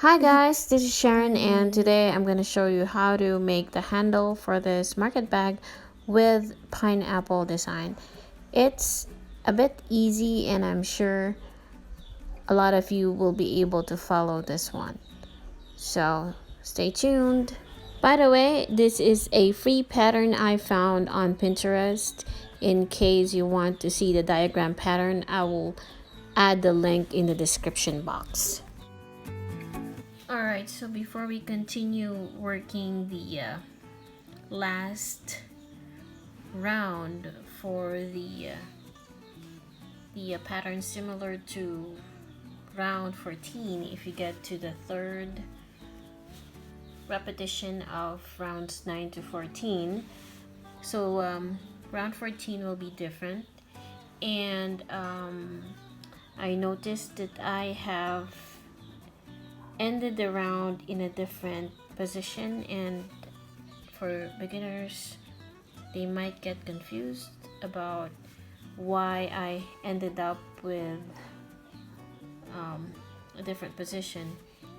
Hi guys, this is Sharon and today I'm going to show you how to make the handle for this market bag with pineapple design. It's a bit easy and I'm sure a lot of you will be able to follow this one. So stay tuned. By the way, this is a free pattern I found on Pinterest. In case you want to see the diagram pattern, I will add the link in the description box. Alright, so before we continue working the last round for the pattern similar to round 14, if you get to the third repetition of rounds 9 to 14, so round 14 will be different, and I noticed that I have ended the round in a different position, and for beginners they might get confused about why I ended up with a different position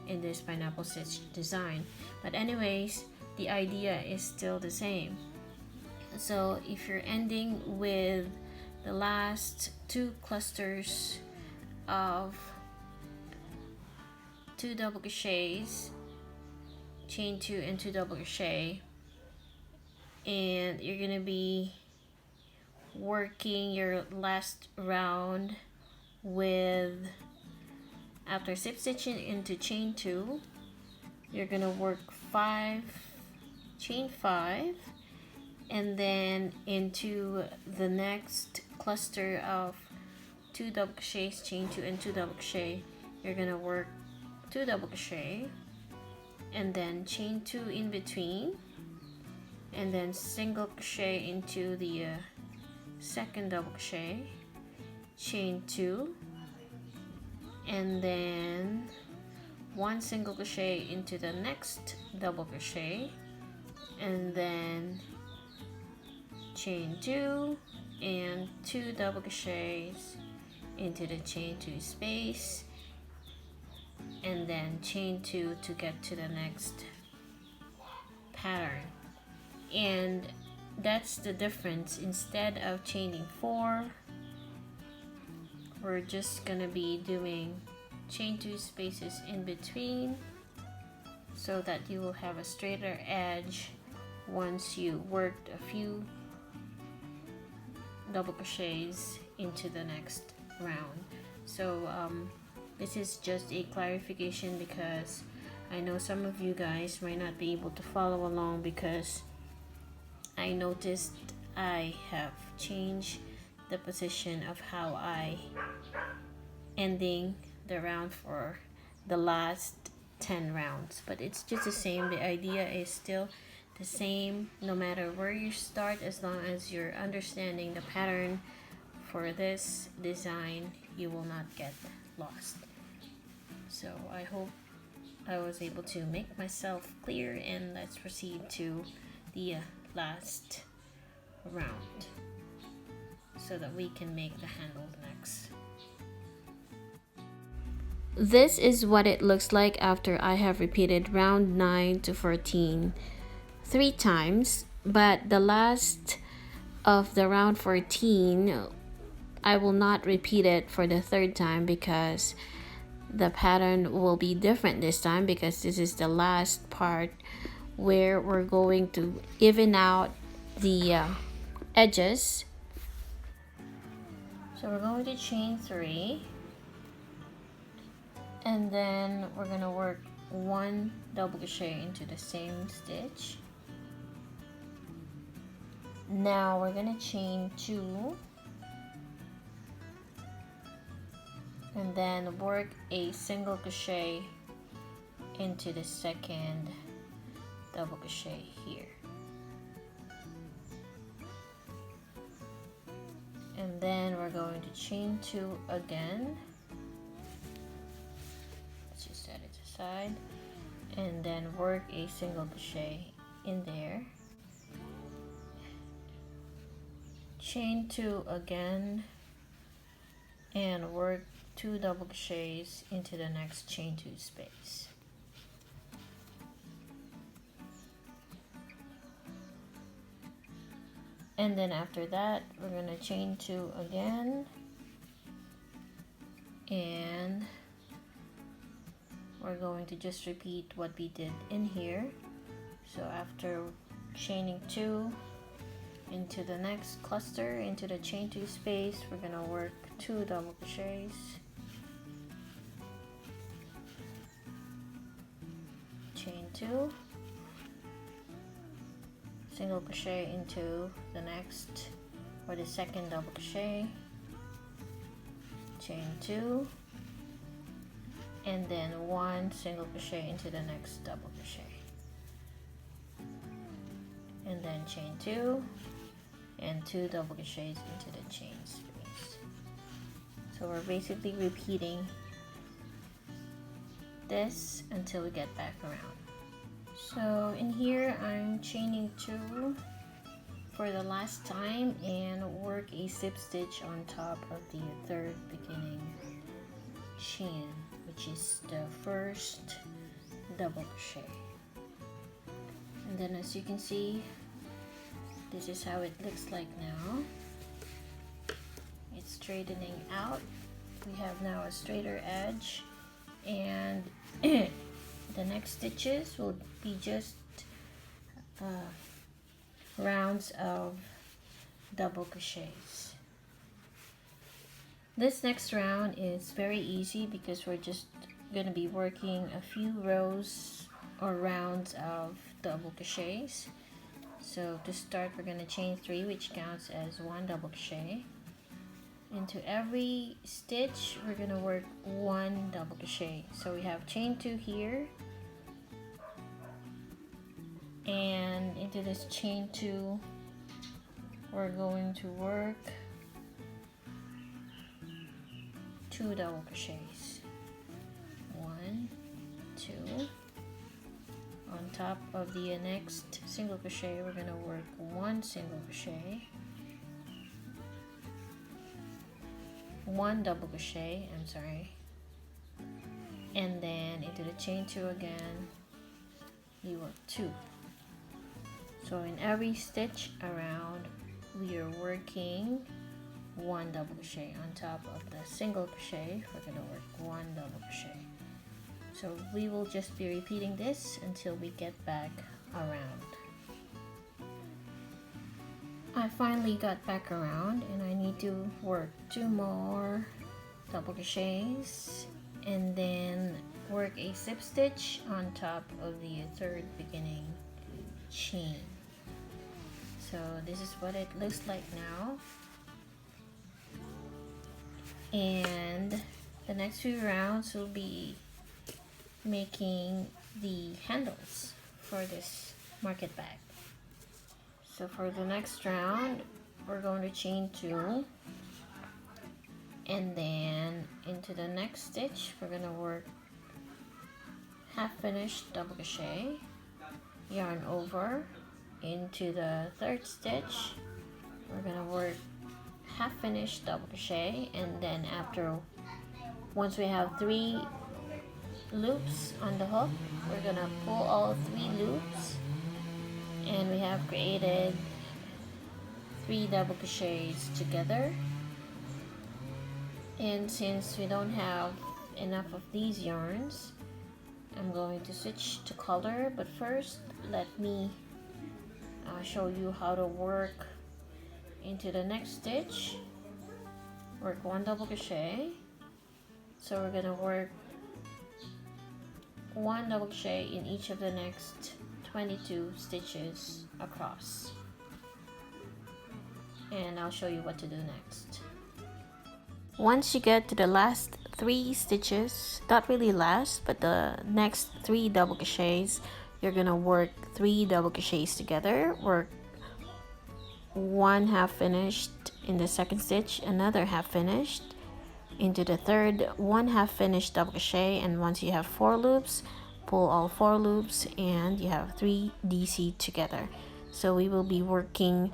in this pineapple stitch design. But anyways, the idea is still the same. So if you're ending with the last two clusters of 2 double crochets, chain 2 and 2 double crochet, and you're gonna be working your last round with, after slip stitching into chain 2, you're gonna work 5 chain 5, and then into the next cluster of 2 double crochets, chain 2 and 2 double crochet, you're gonna work 2 double crochet and then chain 2 in between, and then single crochet into the second double crochet, chain 2, and then 1 single crochet into the next double crochet, and then chain 2 and 2 double crochets into the chain 2 space, and then chain 2 to get to the next pattern. And that's the difference. Instead of chaining 4, we're just gonna be doing chain 2 spaces in between so that you will have a straighter edge once you worked a few double crochets into the next round. So this is just a clarification because I know some of you guys might not be able to follow along, because I noticed I have changed the position of how I ending the round for the last 10 rounds, but it's just the same. The idea is still the same no matter where you start, as long as you're understanding the pattern for this design, you will not get lost. So I hope I was able to make myself clear, and let's proceed to the last round so that we can make the handle next. This is what it looks like after I have repeated round 9 to 14 3 times, but the last of the round 14 I will not repeat it for the third time because the pattern will be different this time, because this is the last part where we're going to even out the edges. So we're going to chain 3, and then we're gonna work 1 double crochet into the same stitch. Now we're gonna chain 2 and then work a single crochet into the second double crochet here, and then we're going to chain 2 again. Let's just set it aside, and then work a single crochet in there, chain 2 again, and work 2 double crochets into the next chain 2 space. And then after that, we're gonna chain 2 again, and we're going to just repeat what we did in here. So after chaining 2 into the next cluster, into the chain 2 space, we're gonna work 2 double crochets, chain 2, single crochet into the next or the second double crochet, chain 2, and then 1 single crochet into the next double crochet, and then chain 2 and 2 double crochets into the chain space. So we're basically repeating this until we get back around. So in here I'm chaining 2 for the last time and work a slip stitch on top of the third beginning chain, which is the first double crochet. And then as you can see, this is how it looks like now. It's straightening out. We have now a straighter edge, and the next stitches will be just rounds of double crochets. This next round is very easy because we're just going to be working a few rows or rounds of double crochets. So to start, we're going to chain 3, which counts as 1 double crochet. Into every stitch, we're going to work 1 double crochet. So we have chain 2 here, and into this chain 2, we're going to work 2 double crochets. 1, 2. On top of the next single crochet, we're going to work 1 single crochet, 1 double crochet, and then into the chain 2 again, you work 2. So in every stitch around, we are working 1 double crochet. On top of the single crochet, we're going to work 1 double crochet. So we will just be repeating this until we get back around. I finally got back around and I need to work 2 more double crochets and then work a slip stitch on top of the third beginning chain. So this is what it looks like now. And the next few rounds will be making the handles for this market bag. So for the next round, we're going to chain 2, and then into the next stitch, we're going to work half finished double crochet, yarn over into the third stitch. We're going to work half finished double crochet, and then once we have 3 loops on the hook, we're gonna pull all 3 loops, and we have created 3 double crochets together. And since we don't have enough of these yarns, I'm going to switch to color, but first let me show you how to work into the next stitch. Work 1 double crochet. So we're gonna work 1 double crochet in each of the next 22 stitches across, and I'll show you what to do next. Once you get to the last 3 stitches, not really last, but the next 3 double crochets, you're gonna work 3 double crochets together. Work 1 half finished in the second stitch, another half finished into the third, 1 half finished double crochet, and once you have 4 loops, pull all 4 loops, and you have 3 DC together. So we will be working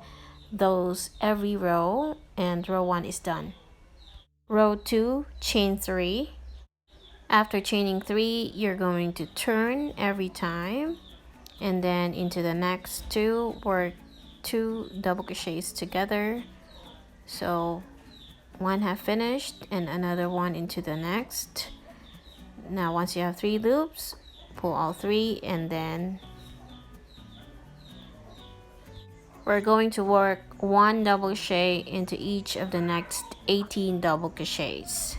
those every row, and row 1 is done. Row 2, chain 3. After chaining 3, you're going to turn every time, and then into the next 2, work 2 double crochets together. So one half finished and another one into the next. Now once you have 3 loops, pull all 3, and then we're going to work 1 double crochet into each of the next 18 double crochets.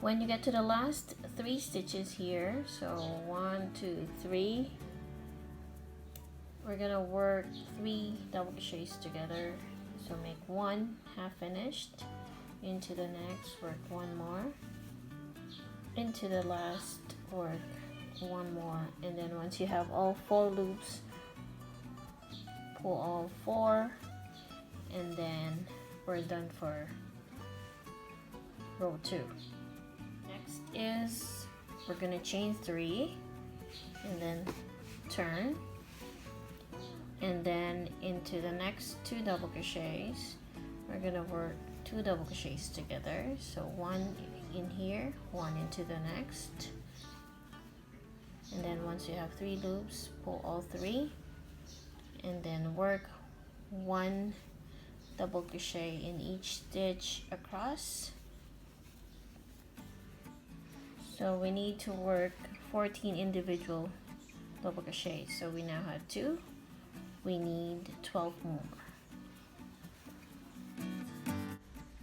When you get to the last 3 stitches here, so 1, 2, 3, we're gonna work 3 double crochets together. So make 1 half finished, into the next, work 1 more, into the last, work 1 more, and then once you have all 4 loops, pull all 4, and then we're done for row 2. Next is we're gonna chain 3 and then turn, and then into the next 2 double crochets we're gonna work 2 double crochets together. So 1 in here, 1 into the next, and then once you have 3 loops, pull all 3, and then work 1 double crochet in each stitch across. So we need to work 14 individual double crochets. So we now have 2. We need 12 more.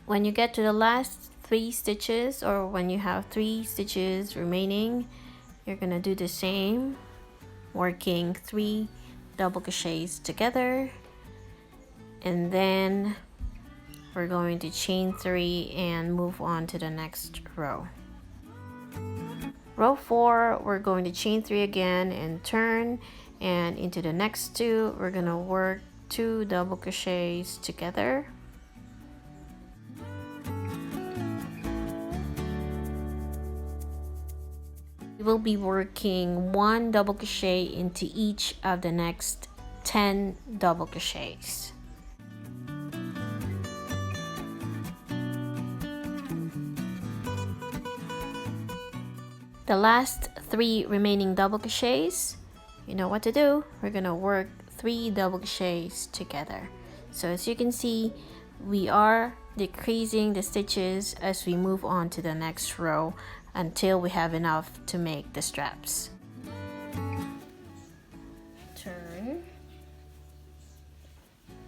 When you get to the last 3 stitches, or when you have 3 stitches remaining, you're gonna do the same, working 3 double crochets together, and then we're going to chain 3 and move on to the next row. Row 4, we're going to chain 3 again and turn, and into the next 2 we're gonna work 2 double crochets together. We will be working 1 double crochet into each of the next 10 double crochets. The last 3 remaining double crochets, you know what to do. We're gonna work 3 double crochets together. So as you can see, we are decreasing the stitches as we move on to the next row until we have enough to make the straps. Turn,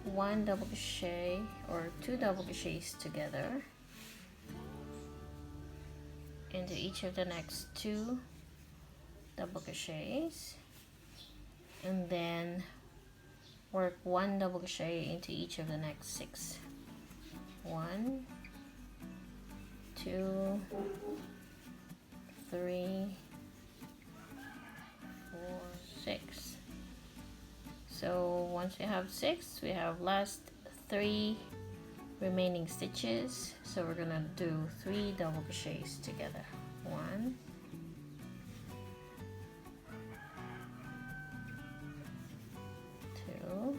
1 double crochet or 2 double crochets together into each of the next 2 double crochets, and then work 1 double crochet into each of the next 6. 1, 2, 3, 4, 6. So once we have 6, we have last 3 remaining stitches. So we're gonna do 3 double crochets together. 1, 2,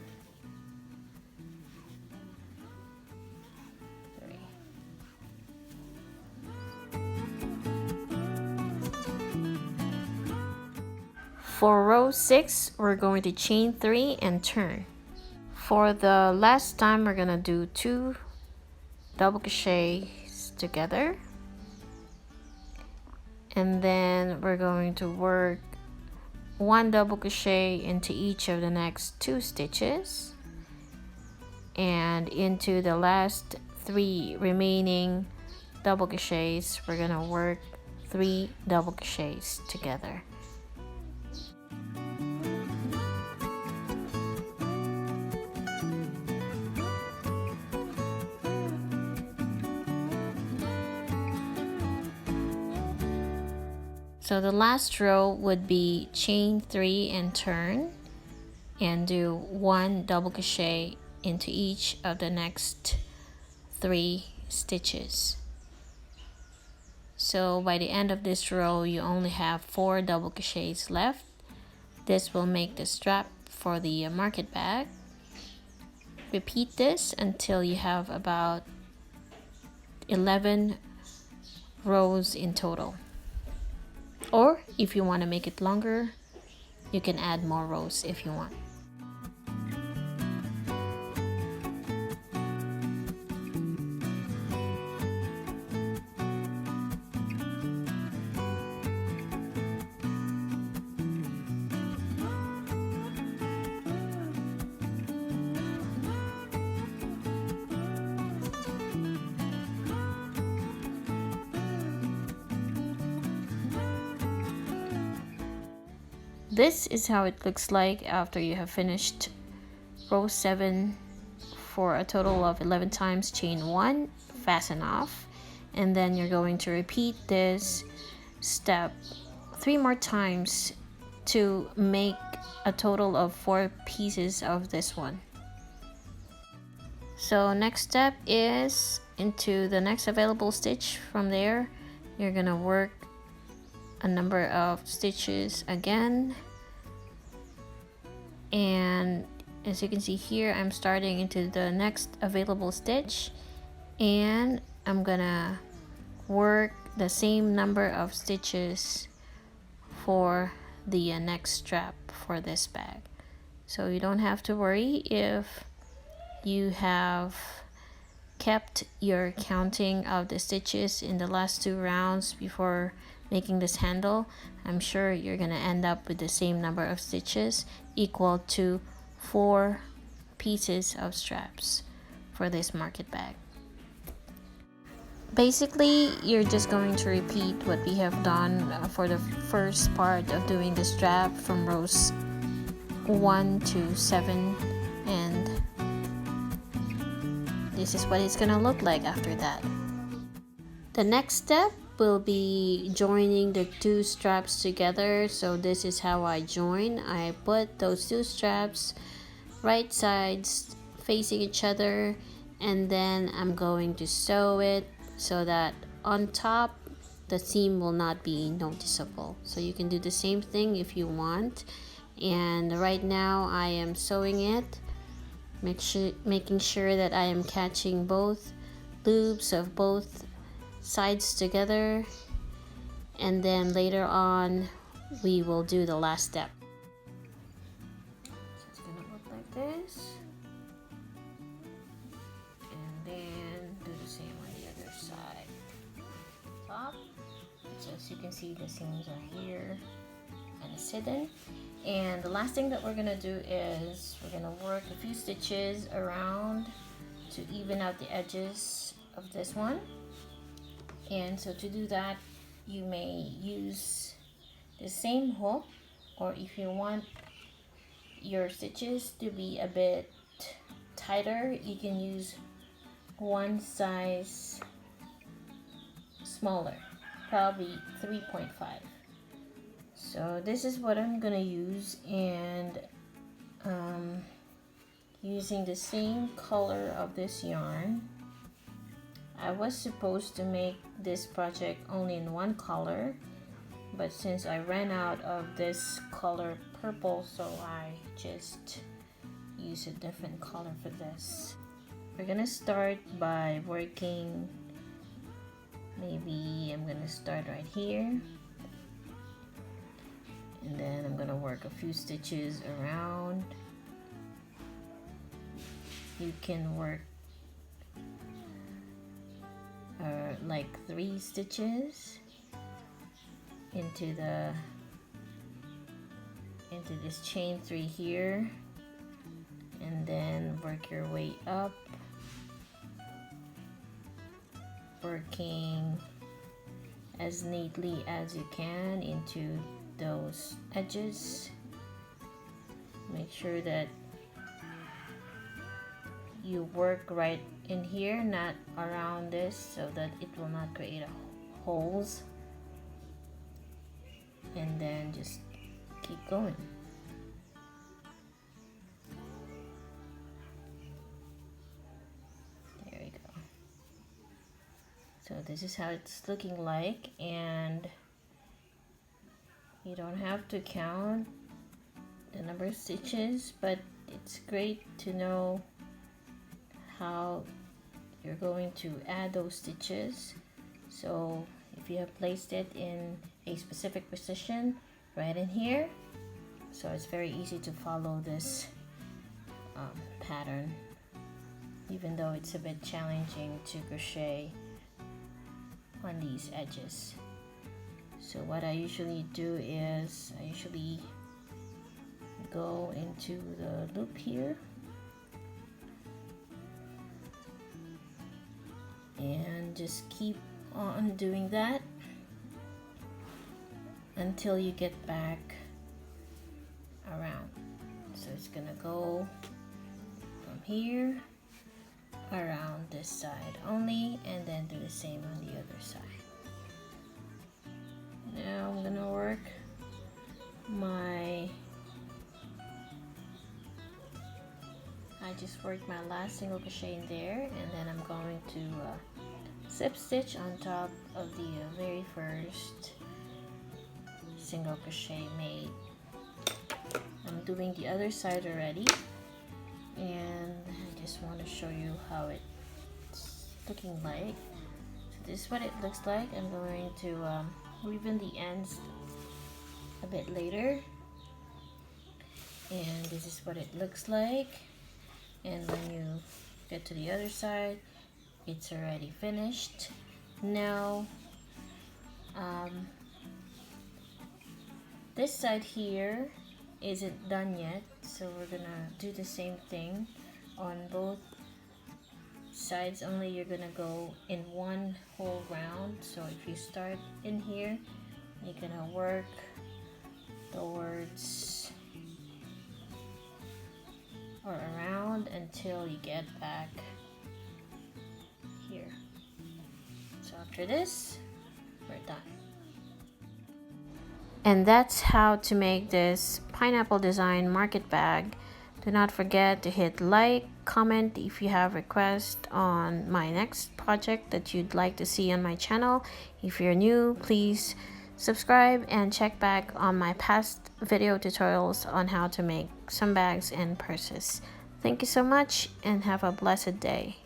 3. For row 6, we're going to chain 3 and turn. For the last time, we're gonna do 2 double crochets together, and then we're going to work 1 double crochet into each of the next 2 stitches, and into the last 3 remaining double crochets we're gonna work 3 double crochets together. So the last row would be chain 3 and turn, and do 1 double crochet into each of the next 3 stitches. So by the end of this row, you only have 4 double crochets left. This will make the strap for the market bag. Repeat this until you have about 11 rows in total. Or if you want to make it longer, you can add more rows if you want. This is how it looks like after you have finished row 7 for a total of 11 times. Chain 1, fasten off, and then you're going to repeat this step 3 more times to make a total of 4 pieces of this one. So next step is into the next available stitch. From there you're gonna work a number of stitches again, and as you can see here, I'm starting into the next available stitch, and I'm gonna work the same number of stitches for the next strap for this bag. So you don't have to worry if you have kept your counting of the stitches in the last 2 rounds before making this handle. I'm sure you're gonna end up with the same number of stitches, equal to 4 pieces of straps for this market bag. Basically, you're just going to repeat what we have done for the first part of doing the strap from rows 1 to 7, and this is what it's gonna look like after that. The next step will be joining the 2 straps together. So this is how I join. I put those 2 straps right sides facing each other, and then I'm going to sew it so that on top the seam will not be noticeable. So you can do the same thing if you want. And right now I am sewing it, making sure that I am catching both loops of both sides together, and then later on we will do the last step. So it's gonna look like this, and then do the same on the other side. Top. So as you can see, the seams are here and it's hidden. And the last thing that we're gonna do is we're gonna work a few stitches around to even out the edges of this one. And so to do that, you may use the same hook, or if you want your stitches to be a bit tighter, you can use one size smaller, probably 3.5. So this is what I'm gonna use, and using the same color of this yarn. I was supposed to make this project only in one color, but since I ran out of this color purple, so I just use a different color for this. We're gonna start by working, maybe I'm gonna start right here, and then I'm gonna work a few stitches around. You can work like 3 stitches into this chain 3 here, and then work your way up, working as neatly as you can into those edges. Make sure that you work right in here, not around this, so that it will not create holes, and then just keep going. There we go. So this is how it's looking like, and you don't have to count the number of stitches, but it's great to know how you're going to add those stitches. So if you have placed it in a specific position right in here, so it's very easy to follow this pattern, even though it's a bit challenging to crochet on these edges. So what I usually do is I usually go into the loop here and just keep on doing that until you get back around. So it's gonna go from here around this side only, and then do the same on the other side. Now I'm gonna work I just worked my last single crochet in there, and then I'm going to slip stitch on top of the very first single crochet made. I'm doing the other side already, and I just want to show you how it's looking like. So this is what it looks like. I'm going to weave in the ends a bit later, and this is what it looks like. And when you get to the other side, it's already finished. Now this side here isn't done yet, so we're gonna do the same thing on both sides, only you're gonna go in one whole round. So if you start in here, you're gonna work towards or around until you get back here. So after this, we're done. And that's how to make this pineapple design market bag. Do not forget to hit like, comment if you have requests on my next project that you'd like to see on my channel. If you're new, please subscribe and check back on my past video tutorials on how to make some bags and purses. Thank you so much and have a blessed day.